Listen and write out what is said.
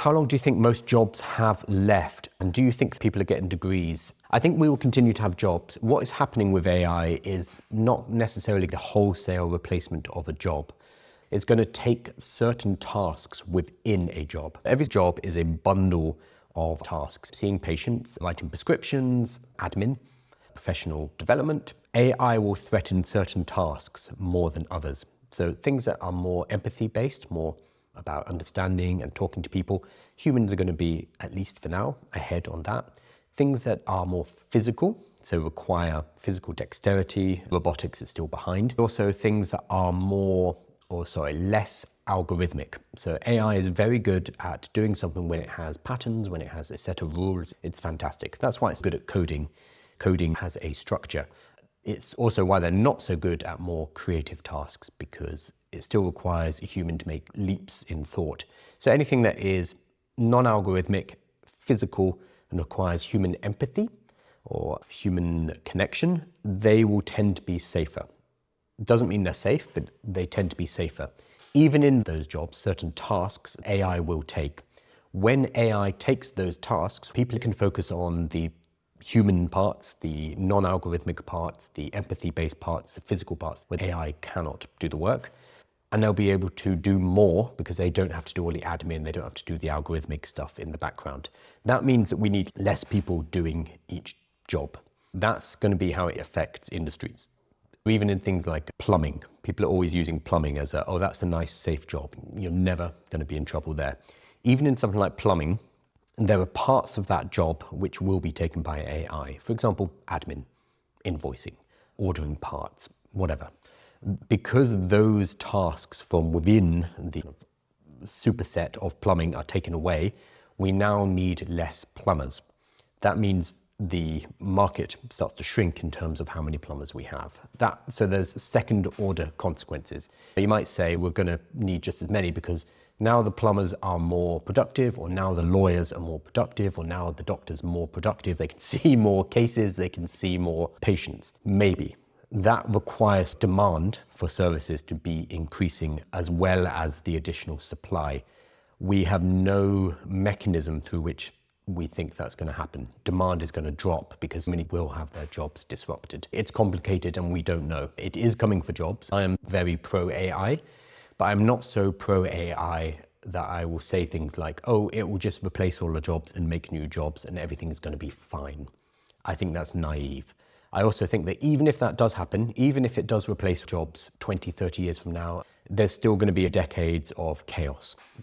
how long do you think most jobs have left? And do you think people are getting degrees? I think we will continue to have jobs. What is happening with AI is not necessarily the wholesale replacement of a job. It's going to take certain tasks within a job. Every job is a bundle of tasks. Seeing patients, writing prescriptions, admin, professional development. AI will threaten certain tasks more than others. So things that are more empathy-based, more about understanding and talking to people, humans are going to be, at least for now, ahead on that. Things that are more physical, so require physical dexterity, robotics is still behind. Also things that are less algorithmic. So AI is very good at doing something when it has patterns, when it has a set of rules. It's fantastic. That's why it's good at coding. Coding has a structure. It's also why they're not so good at more creative tasks, because it still requires a human to make leaps in thought. So anything that is non-algorithmic, physical, and requires human empathy or human connection, they will tend to be safer. Doesn't mean they're safe, but they tend to be safer. Even in those jobs, certain tasks AI will take. When AI takes those tasks, people can focus on the human parts, the non-algorithmic parts, the empathy-based parts, the physical parts, where AI cannot do the work. And they'll be able to do more because they don't have to do all the admin, they don't have to do the algorithmic stuff in the background. That means that we need less people doing each job. That's going to be how it affects industries. Even in things like plumbing, people are always using plumbing as oh, that's a nice, safe job. You're never going to be in trouble there. Even in something like plumbing, there are parts of that job which will be taken by AI. For example, admin, invoicing, ordering parts, whatever. Because those tasks from within the superset of plumbing are taken away, we now need less plumbers. That means the market starts to shrink in terms of how many plumbers we have. So there's second order consequences. You might say we're going to need just as many because now the plumbers are more productive, or now the lawyers are more productive, or now the doctors are more productive. They can see more cases, they can see more patients. Maybe. That requires demand for services to be increasing as well as the additional supply. We have no mechanism through which we think that's going to happen. Demand is going to drop because many will have their jobs disrupted. It's complicated and we don't know. It is coming for jobs. I am very pro AI, but I'm not so pro AI that I will say things like, oh, it will just replace all the jobs and make new jobs and everything is going to be fine. I think that's naive. I also think that even if that does happen, even if it does replace jobs 20, 30 years from now, there's still going to be decades of chaos.